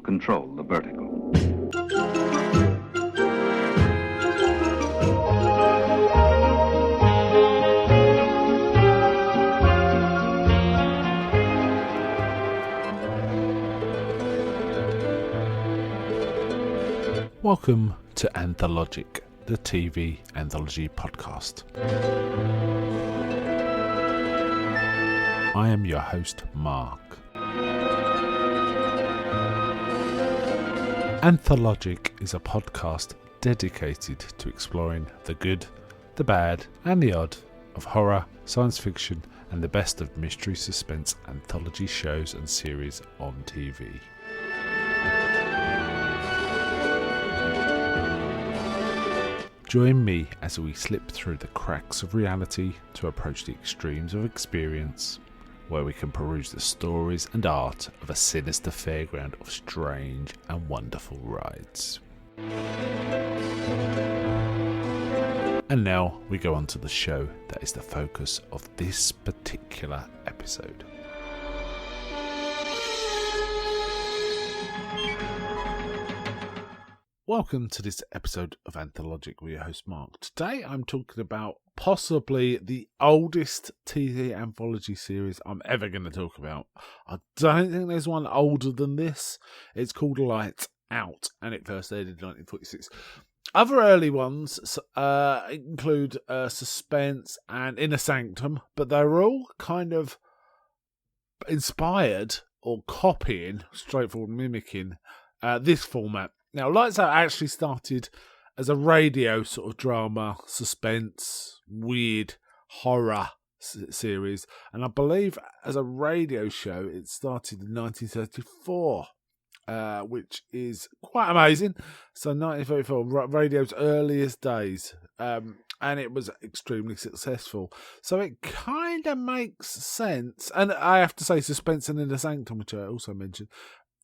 control the vertical. Welcome to Anthologic, the TV anthology podcast. I am your host, Mark. Anthologic is a podcast dedicated to exploring the good, the bad, and the odd of horror, science fiction, and the best of mystery suspense anthology shows and series on TV. Join me as we slip through the cracks of reality to approach the extremes of experience, where we can peruse the stories and art of a sinister fairground of strange and wonderful rides. And now we go on to the show that is the focus of this particular episode. Welcome to this episode of Anthologic with your host Mark. Today I'm talking about possibly the oldest TV anthology series I'm ever going to talk about. I don't think there's one older than this. It's called Lights Out and it first aired in 1946. Other early ones include Suspense and Inner Sanctum, but they're all kind of inspired or copying, straightforward mimicking this format. Now, Lights Out actually started as a radio sort of drama, suspense, weird horror series. And I believe as a radio show, it started in 1934, which is quite amazing. So 1934, radio's earliest days. And it was extremely successful. So it kind of makes sense. And I have to say, Suspense and Inner Sanctum, which I also mentioned,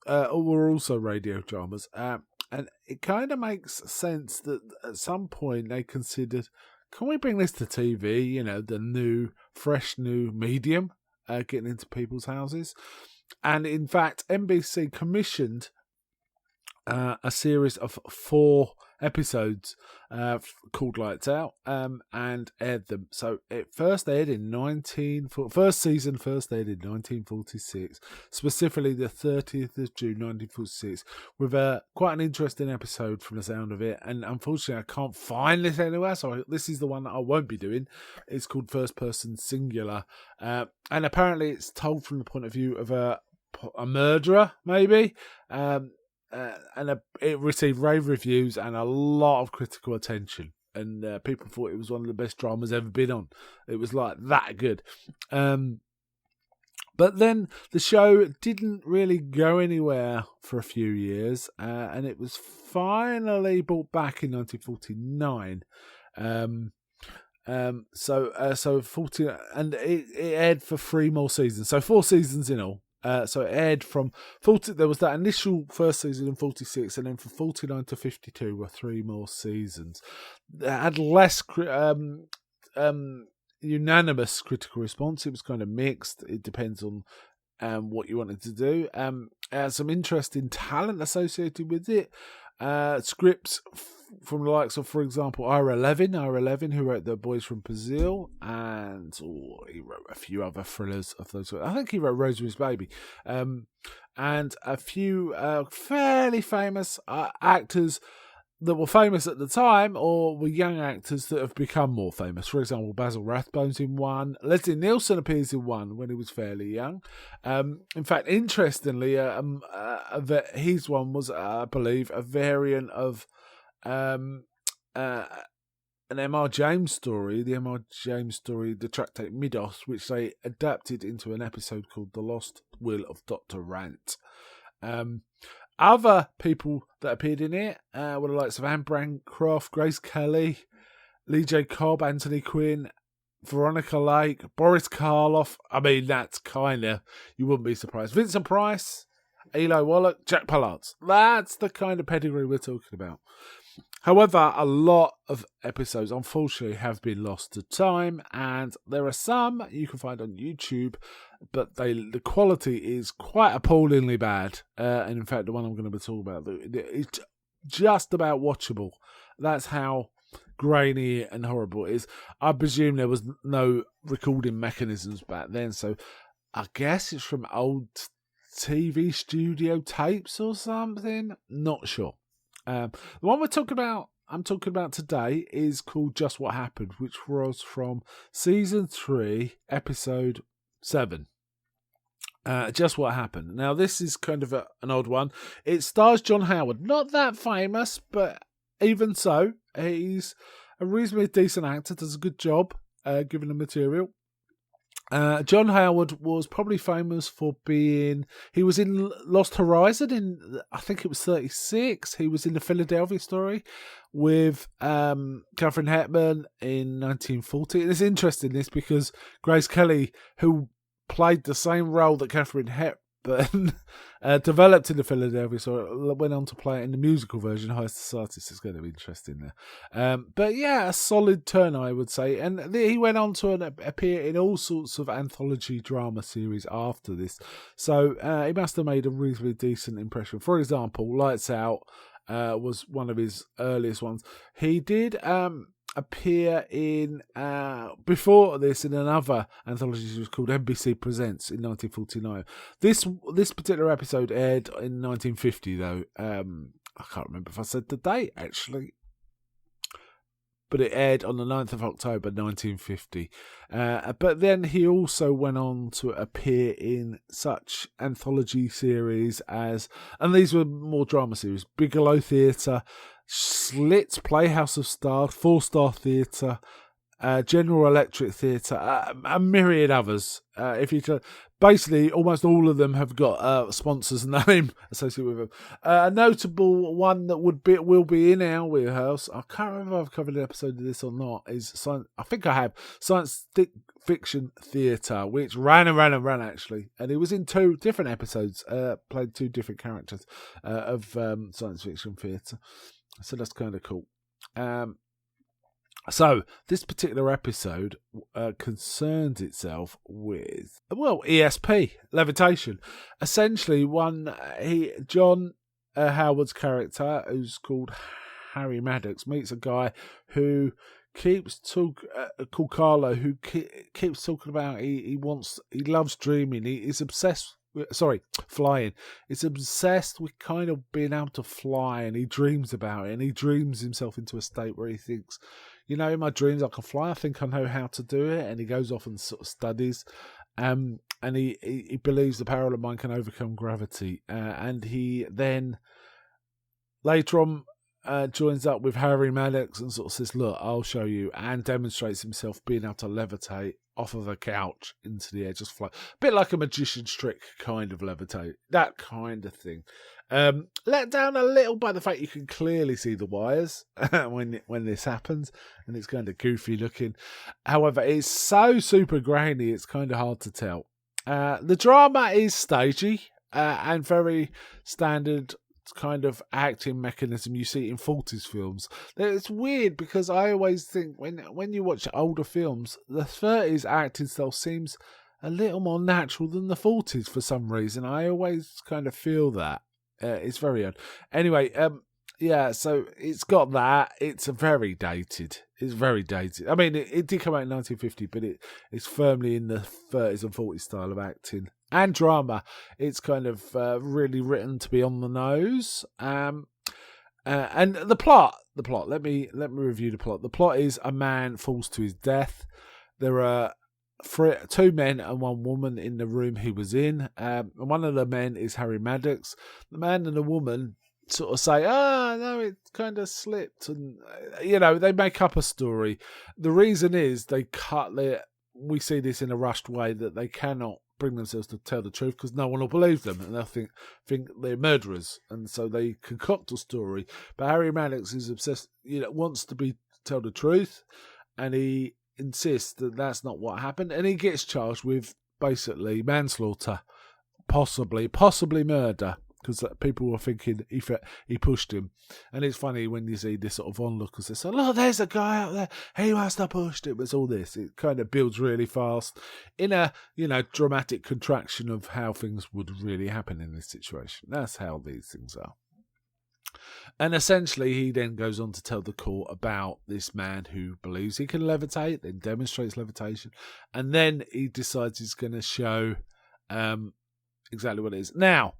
were also radio dramas. And it kind of makes sense that at some point they considered, can we bring this to TV? You know, the new, fresh new medium getting into people's houses. And in fact, NBC commissioned a series of 4 episodes called Lights Out and aired them. So it first aired in 1946, specifically the 30th of June 1946, with quite an interesting episode from the sound of it. And unfortunately, I can't find this anywhere, so this is the one that I won't be doing. It's called First Person Singular, and apparently it's told from the point of view of a murderer, maybe. It received rave reviews and a lot of critical attention. And people thought it was one of the best dramas ever been on. It was like that good. But then the show didn't really go anywhere for a few years. And it was finally brought back in 1949. So 40, and it aired for 3 more seasons. So 4 seasons in all. So it aired from 40. There was that initial first season in 46, and then from 49 to 52 were 3 more seasons. It had less unanimous critical response. It was kind of mixed. It depends on what you wanted to do. It had some interesting talent associated with it. Scripts from the likes of, for example, R11, who wrote The Boys from Brazil, and he wrote a few other thrillers of those. I think he wrote Rosemary's Baby, and a few fairly famous actors that were famous at the time, or were young actors that have become more famous. For example, Basil Rathbone's in one. Leslie Nielsen appears in one when he was fairly young. In fact, interestingly, his one was, I believe, a variant of an M.R. James story, the M.R. James story, the tractate Midos, which they adapted into an episode called The Lost Will of Dr. Rant. Other people that appeared in it were the likes of Anne Bancroft, Grace Kelly, Lee J. Cobb, Anthony Quinn, Veronica Lake, Boris Karloff. I mean, that's kind of, you wouldn't be surprised. Vincent Price, Eli Wallach, Jack Palance. That's the kind of pedigree we're talking about. However, a lot of episodes, unfortunately, have been lost to time, and there are some you can find on YouTube, but the quality is quite appallingly bad. And in fact, the one I'm going to be talking about is just about watchable. That's how grainy and horrible it is. I presume there was no recording mechanisms back then, so I guess it's from old TV studio tapes or something. Not sure. The one I'm talking about today is called Just What Happened, which was from season 3, episode 7. Just What Happened. Now, this is kind of an odd one. It stars John Howard. Not that famous, but even so, he's a reasonably decent actor, does a good job given the material. John Howard was probably famous for he was in Lost Horizon in, I think it was 36. He was in the Philadelphia Story with Katharine Hepburn in 1940. And it's interesting this because Grace Kelly, who played the same role that Katharine Hepburn developed in the Philadelphia Story, went on to play it in the musical version, High Society. So it's going to be interesting there. But yeah, a solid turn, I would say. And he went on to appear in all sorts of anthology drama series after this. So he must have made a reasonably decent impression. For example, Lights Out was one of his earliest ones. He did appear in before this in another anthology series called NBC Presents in 1949. This particular episode aired in 1950 though. I can't remember if I said the date actually, but it aired on the 9th of October 1950. But then he also went on to appear in such anthology series as, and these were more drama series, Bigelow Theatre, Slits, Playhouse of Stars, 4-Star Theatre, General Electric Theatre, a myriad others. Basically, almost all of them have got sponsors' name associated with them. A notable one that will be in our wheelhouse, I can't remember if I've covered an episode of this or not, is I think I have, Science Fiction Theatre, which ran actually, and it was in 2 different episodes, played 2 different characters of Science Fiction Theatre. So that's kind of cool. So this particular episode concerns itself with, well, ESP, levitation. Essentially, John Howard's character, who's called Harry Maddox, meets a guy who called Carlo, who keeps talking about he loves dreaming. He's obsessed. Flying. He's obsessed with kind of being able to fly, and he dreams about it, and he dreams himself into a state where he thinks, in my dreams I can fly, I think I know how to do it, and he goes off and sort of studies, and he believes the power of mind can overcome gravity, and he then later on joins up with Harry Maddox and sort of says, look, I'll show you, and demonstrates himself being able to levitate off of a couch into the air, just fly. A bit like a magician's trick kind of levitate, that kind of thing. Let down a little by the fact you can clearly see the wires when this happens, and it's kind of goofy looking. However, it's so super grainy, it's kind of hard to tell. The drama is stagey and very standard kind of acting mechanism you see in 40s films. It's weird because I always think when you watch older films, the 30s acting style seems a little more natural than the 40s for some reason. I always kind of feel that. It's very odd. Anyway, so it's got that. It's very dated. It's very dated. I mean, it did come out in 1950, but it's firmly in the 30s and 40s style of acting and drama. It's kind of really written to be on the nose. And the plot. Let me review the plot. The plot is a man falls to his death. There are 2 men and 1 woman in the room he was in. And one of the men is Harry Maddox. The man and the woman sort of say, no, it kind of slipped, and they make up a story. The reason is we see this in a rushed way, that they cannot bring themselves to tell the truth because no one will believe them, and they'll think they're murderers, and so they concoct a story. But Harry Maddox is obsessed, wants to tell the truth, and he insists that that's not what happened, and he gets charged with basically manslaughter, possibly murder. because people were thinking he pushed him. And it's funny when you see this sort of onlookers, they say, look, there's a guy out there, he must have pushed him. It's all this. It kind of builds really fast in a, dramatic contraction of how things would really happen in this situation. That's how these things are. And essentially, he then goes on to tell the court about this man who believes he can levitate, then demonstrates levitation, and then he decides he's going to show exactly what it is. Now,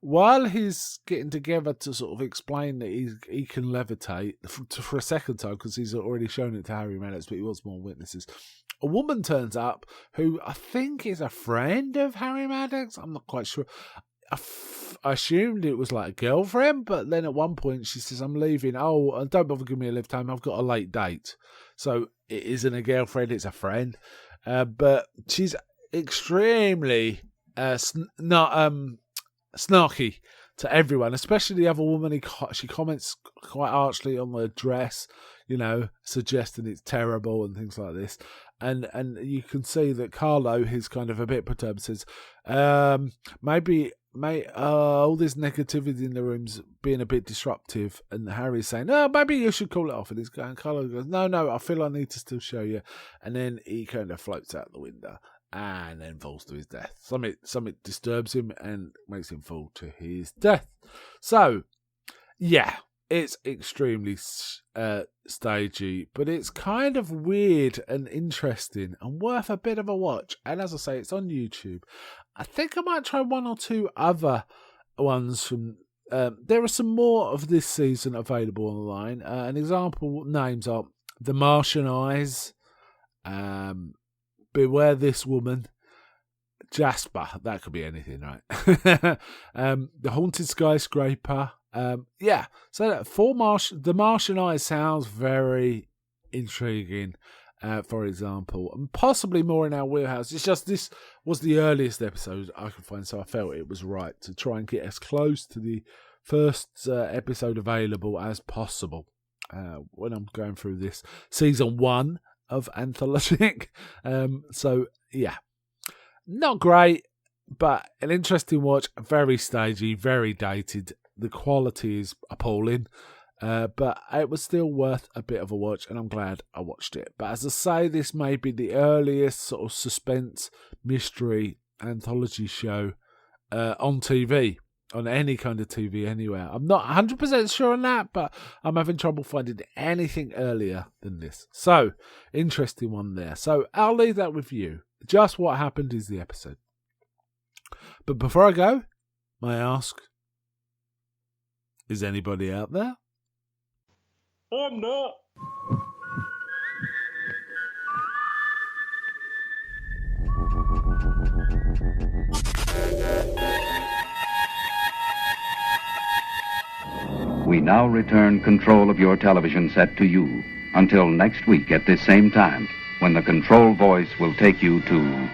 while he's getting together to sort of explain that he can levitate for a second time, because he's already shown it to Harry Maddox, but he wants more witnesses, a woman turns up who I think is a friend of Harry Maddox. I'm not quite sure. I assumed it was like a girlfriend, but then at one point she says, I'm leaving. Oh, don't bother giving me a lift home. I've got a late date. So it isn't a girlfriend, it's a friend. But she's extremely snarky to everyone, especially the other woman. She comments quite harshly on the dress, suggesting it's terrible and things like this. And you can see that Carlo is kind of a bit perturbed, says, maybe all this negativity in the room's being a bit disruptive. And Harry's saying, maybe you should call it off. And Carlo goes, no, I feel I need to still show you. And then he kind of floats out the window and then falls to his death. Something disturbs him and makes him fall to his death. So, yeah, it's extremely stagey, but it's kind of weird and interesting and worth a bit of a watch. And as I say, it's on YouTube. I think I might try one or two other ones from... there are some more of this season available online. An example names are The Martian Eyes, Beware This Woman, Jasper. That could be anything, right? The Haunted Skyscraper. So The Martian Eyes sounds very intriguing, for example, and possibly more in our wheelhouse. It's just this was the earliest episode I could find, so I felt it was right to try and get as close to the first episode available as possible when I'm going through this season 1 of Anthologic. So yeah, not great, but an interesting watch. Very stagey, very dated. The quality is appalling, but it was still worth a bit of a watch, and I'm glad I watched it. But as I say, this may be the earliest sort of suspense mystery anthology show on TV, on any kind of TV anywhere. I'm not 100% sure on that, but I'm having trouble finding anything earlier than this. So, interesting one there. So, I'll leave that with you. Just what happened is the episode. But before I go, may I ask, is anybody out there? I'm not. We now return control of your television set to you until next week at this same time, when the control voice will take you to